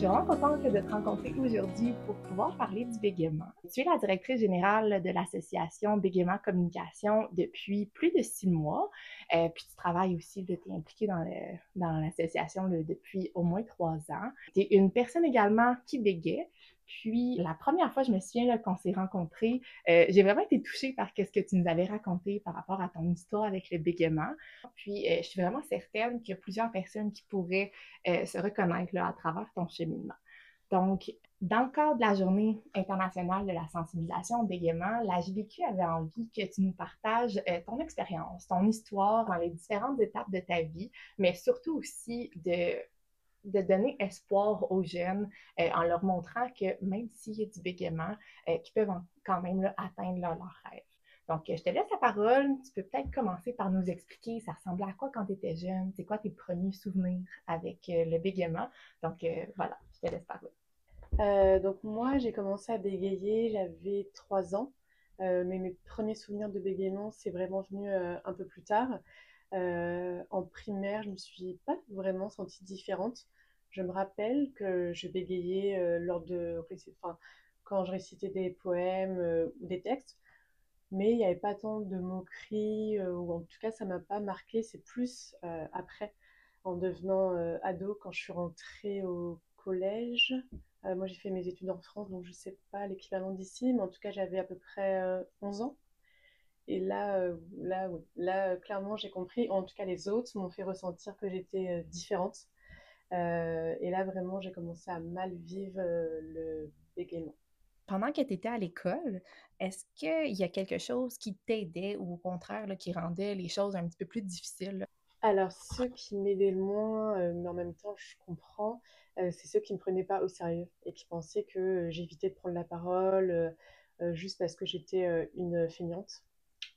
suis vraiment contente de te rencontrer aujourd'hui pour pouvoir parler du bégaiement. Tu es la directrice générale de l'association Bégaiement Communication depuis plus de 6 mois. Puis tu travailles aussi, tu es impliquée dans l'association depuis au moins 3 ans. Tu es une personne également qui bégaie. Puis la première fois, je me souviens qu'on s'est rencontrés, j'ai vraiment été touchée par ce que tu nous avais raconté par rapport à ton histoire avec le bégaiement. Puis je suis vraiment certaine qu'il y a plusieurs personnes qui pourraient se reconnaître là, à travers ton cheminement. Donc, dans le cadre de la Journée internationale de la sensibilisation au bégaiement, la JBQ avait envie que tu nous partages ton expérience, ton histoire dans les différentes étapes de ta vie, mais surtout aussi de donner espoir aux jeunes en leur montrant que même s'il y a du bégaiement, qu'ils peuvent quand même là, atteindre leurs rêves. Donc, je te laisse la parole. Tu peux peut-être commencer par nous expliquer ça ressemblait à quoi quand tu étais jeune, c'est quoi tes premiers souvenirs avec le bégaiement. Donc, voilà, je te laisse parler. Donc moi, j'ai commencé à bégayer, j'avais 3 ans, mais mes premiers souvenirs de bégaiement, c'est vraiment venu un peu plus tard. En primaire, je me suis pas vraiment sentie différente. Je me rappelle que je bégayais enfin, quand je récitais des poèmes ou des textes, mais il n'y avait pas tant de moqueries, ou en tout cas, ça m'a pas marqué. C'est plus après, en devenant ado, quand je suis rentrée au collège. Moi, j'ai fait mes études en France, donc je ne sais pas l'équivalent d'ici, mais en tout cas, j'avais à peu près 11 ans. Et là, clairement, j'ai compris. En tout cas, les autres m'ont fait ressentir que j'étais différente. Et là, vraiment, j'ai commencé à mal vivre le bégaiement. Pendant que tu étais à l'école, est-ce qu'il y a quelque chose qui t'aidait ou au contraire là, qui rendait les choses un petit peu plus difficiles? Alors, ceux qui m'aidaient le moins, mais en même temps, je comprends, c'est ceux qui me prenaient pas au sérieux et qui pensaient que j'évitais de prendre la parole juste parce que j'étais une feignante,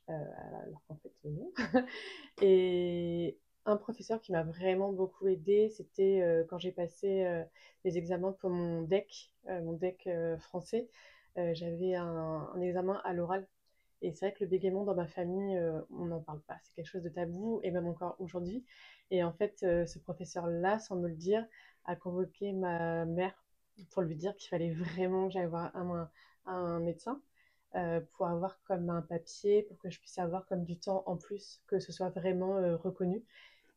alors qu'en fait, non. Et un professeur qui m'a vraiment beaucoup aidée, c'était quand j'ai passé les examens pour mon DEC français. J'avais un examen à l'oral. Et c'est vrai que le bégaiement dans ma famille, on n'en parle pas. C'est quelque chose de tabou, et même encore aujourd'hui. Et en fait, ce professeur-là, sans me le dire, a convoqué ma mère pour lui dire qu'il fallait vraiment que j'aille voir un médecin pour avoir comme un papier, pour que je puisse avoir comme du temps en plus, que ce soit vraiment reconnu.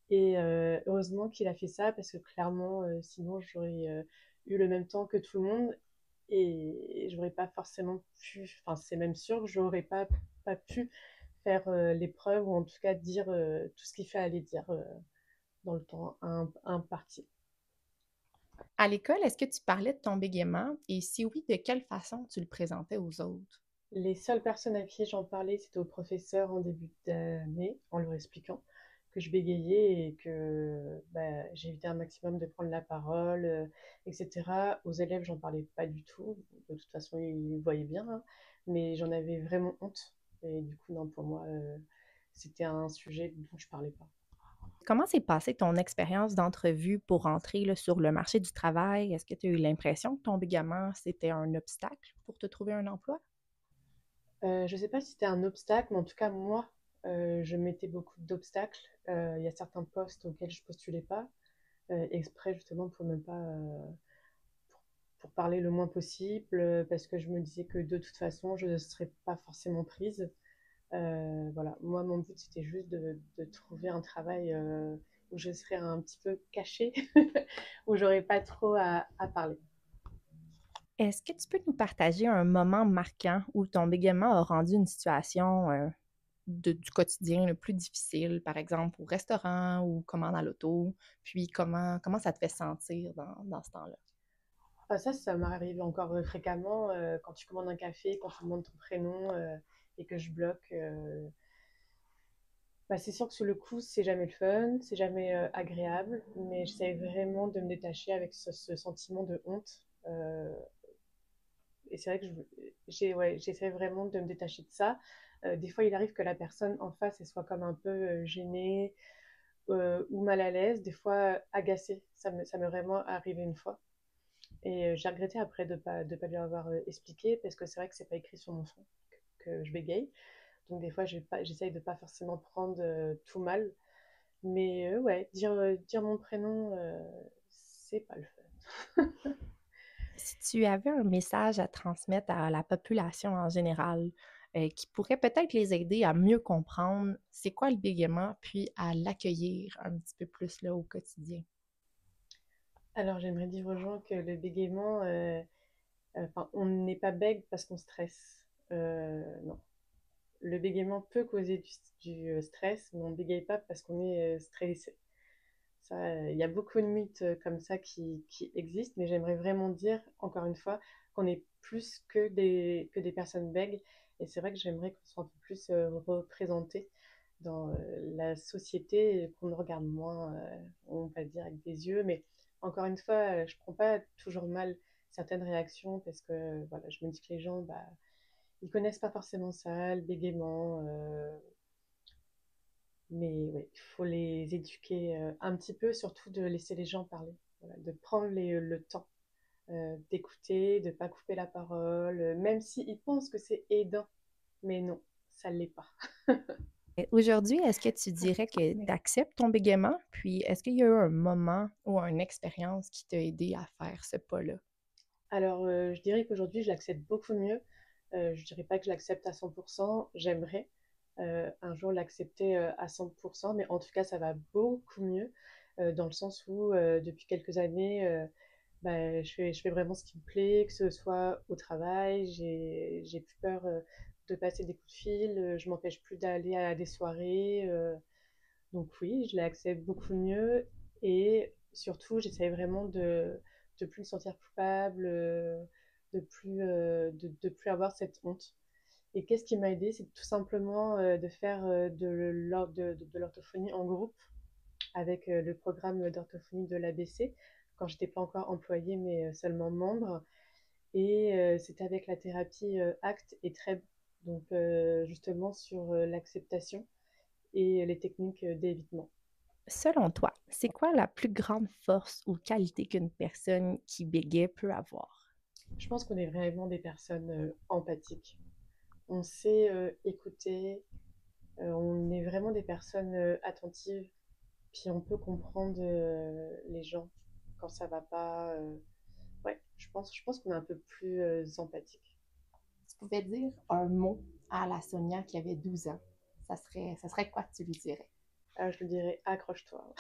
Et heureusement qu'il a fait ça, parce que clairement, sinon, j'aurais eu le même temps que tout le monde et j'aurais pas forcément pu, enfin c'est même sûr que j'aurais pas pu faire l'épreuve, ou en tout cas dire tout ce qu'il fallait dire dans le temps imparti. À l'école, est-ce que tu parlais de ton bégaiement et si oui, de quelle façon tu le présentais aux autres? Les seules personnes à qui j'en parlais, c'était au professeur en début d'année, en leur expliquant que je bégayais et que bah, j'évitais un maximum de prendre la parole, etc. Aux élèves, j'en parlais pas du tout. De toute façon, ils voyaient bien, hein, mais j'en avais vraiment honte. Et du coup, non, pour moi, c'était un sujet dont je parlais pas. Comment s'est passée ton expérience d'entrevue pour entrer là, sur le marché du travail? Est-ce que tu as eu l'impression que ton bégaiement, c'était un obstacle pour te trouver un emploi? Je sais pas si c'était un obstacle, mais en tout cas, moi, je mettais beaucoup d'obstacles. Il y a certains postes auxquels je postulais pas, exprès justement pour ne pas pour parler le moins possible, parce que je me disais que de toute façon, je ne serais pas forcément prise. Voilà, moi, mon but, c'était juste de trouver un travail où je serais un petit peu cachée, où j'aurais pas trop à parler. Est-ce que tu peux nous partager un moment marquant où ton bégaiement a rendu une situation du quotidien le plus difficile, par exemple au restaurant ou comment dans l'auto, puis comment ça te fait sentir dans ce temps-là? Ah, ça m'arrive encore fréquemment quand tu commandes un café, quand tu demandes ton prénom et que je bloque. Bah, c'est sûr que sur le coup, c'est jamais le fun, c'est jamais agréable, mais j'essaie vraiment de me détacher avec ce sentiment de honte. Et c'est vrai que ouais, j'essaie vraiment de me détacher de ça. Des fois, il arrive que la personne en face elle soit comme un peu gênée ou mal à l'aise, des fois agacée. Ça m'est vraiment arrivé une fois. Et j'ai regretté après de pas lui avoir expliqué, parce que c'est vrai que c'est pas écrit sur mon front que je bégaye. Donc des fois, j'essaye de pas forcément prendre tout mal. Mais ouais, dire mon prénom, c'est pas le fun. Si tu avais un message à transmettre à la population en général, qui pourrait peut-être les aider à mieux comprendre c'est quoi le bégaiement, puis à l'accueillir un petit peu plus là au quotidien? Alors, j'aimerais dire aux gens que le bégaiement, enfin, on n'est pas bègue parce qu'on stresse. Non. Le bégaiement peut causer du stress, mais on ne bégaye pas parce qu'on est stressé. Ça, il y a beaucoup de mythes comme ça qui existent, mais j'aimerais vraiment dire, encore une fois, qu'on est plus que des personnes bègues. Et c'est vrai que j'aimerais qu'on soit un peu plus représenté dans la société, et qu'on nous regarde moins, on va dire, avec des yeux. Mais encore une fois, je prends pas toujours mal certaines réactions parce que voilà, je me dis que les gens, bah, ils connaissent pas forcément ça, le bégaiement. Mais oui, il faut les éduquer un petit peu, surtout de laisser les gens parler. Voilà, de prendre le temps d'écouter, de ne pas couper la parole, même s'ils pensent que c'est aidant. Mais non, ça ne l'est pas. Et aujourd'hui, est-ce que tu dirais que tu acceptes ton bégaiement? Puis est-ce qu'il y a eu un moment ou une expérience qui t'a aidé à faire ce pas-là? Alors, je dirais qu'aujourd'hui, je l'accepte beaucoup mieux. Je dirais pas que je l'accepte à 100%. J'aimerais un jour l'accepter à 100%, mais en tout cas, ça va beaucoup mieux dans le sens où depuis quelques années, bah, je fais vraiment ce qui me plaît, que ce soit au travail, j'ai plus peur de passer des coups de fil, je m'empêche plus d'aller à des soirées. Donc oui, je l'accepte beaucoup mieux et surtout, j'essaie vraiment de plus me sentir coupable, de plus avoir cette honte. Et qu'est-ce qui m'a aidé? C'est tout simplement de faire de l'orthophonie en groupe avec le programme d'orthophonie de l'ABC quand j'étais pas encore employée mais seulement membre. Et c'était avec la thérapie ACT et TREB, donc justement sur l'acceptation et les techniques d'évitement. Selon toi, c'est quoi la plus grande force ou qualité qu'une personne qui bégaie peut avoir? Je pense qu'on est vraiment des personnes empathiques. On sait écouter, on est vraiment des personnes attentives, puis on peut comprendre les gens quand ça va pas. Ouais, je pense qu'on est un peu plus empathique. Tu pouvais dire un mot à la Sonia qui avait 12 ans. Ça serait quoi que tu lui dirais? Je lui dirais accroche-toi.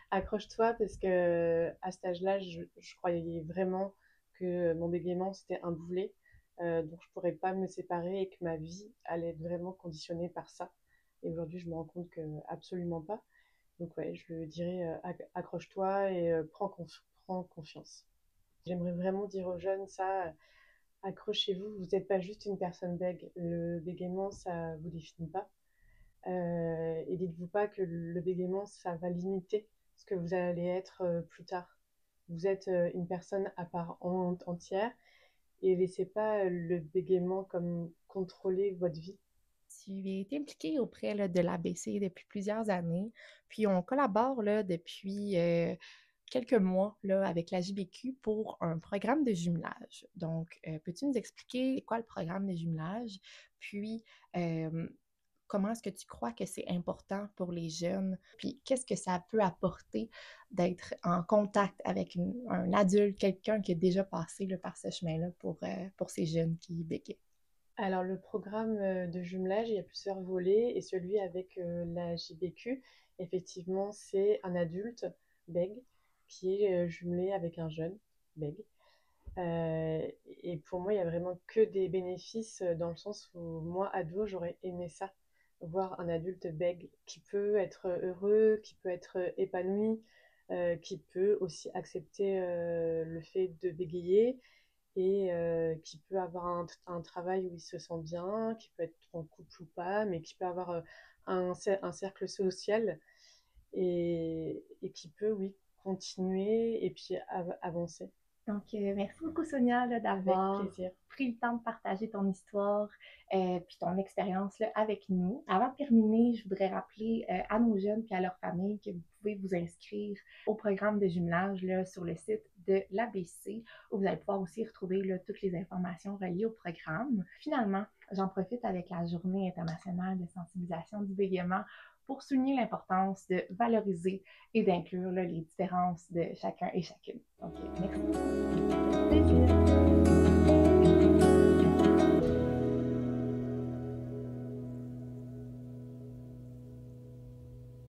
Accroche-toi parce que à cet âge-là, je croyais vraiment que mon bégaiement c'était un boulet, dont je pourrais pas me séparer et que ma vie allait être vraiment conditionnée par ça. Et aujourd'hui, je me rends compte que absolument pas. Donc ouais, je lui dirais accroche-toi et prends confiance. J'aimerais vraiment dire aux jeunes ça, accrochez-vous, vous n'êtes pas juste une personne bègue. Le bégaiement, ça vous définit pas. Et dites-vous pas que le bégaiement, ça va limiter ce que vous allez être plus tard. Vous êtes une personne à part entière et laissez pas le bégaiement comme contrôler votre vie. Tu es été impliquée auprès là, de l'ABC depuis plusieurs années, puis on collabore là, depuis quelques mois là, avec la JBQ pour un programme de jumelage. Donc, peux-tu nous expliquer c'est quoi le programme de jumelage? Puis, euh, comment est-ce que tu crois que c'est important pour les jeunes? Puis, qu'est-ce que ça peut apporter d'être en contact avec un adulte, quelqu'un qui a déjà passé là, par ce chemin-là pour ces jeunes qui béquaient? Alors le programme de jumelage, il y a plusieurs volets et celui avec la JBQ, effectivement, c'est un adulte bègue qui est jumelé avec un jeune bègue. Euh, et pour moi, il y a vraiment que des bénéfices dans le sens où moi, ado, j'aurais aimé ça, voir un adulte bègue qui peut être heureux, qui peut être épanoui, qui peut aussi accepter le fait de bégayer et qui peut avoir un travail où il se sent bien, qui peut être en couple ou pas, mais qui peut avoir un cercle social et qui peut, oui, continuer et puis avancer. Donc, merci beaucoup, Sonia, là, Avec d'avoir plaisir. pris le temps de partager ton histoire puis ton expérience là, avec nous. Avant de terminer, je voudrais rappeler à nos jeunes et à leurs familles que vous pouvez vous inscrire au programme de jumelage là, sur le site de l'ABC où vous allez pouvoir aussi retrouver là, toutes les informations reliées au programme. Finalement, j'en profite avec la Journée internationale de sensibilisation du bégaiement pour souligner l'importance de valoriser et d'inclure là, les différences de chacun et chacune. Donc, merci beaucoup. Ça me fait plaisir.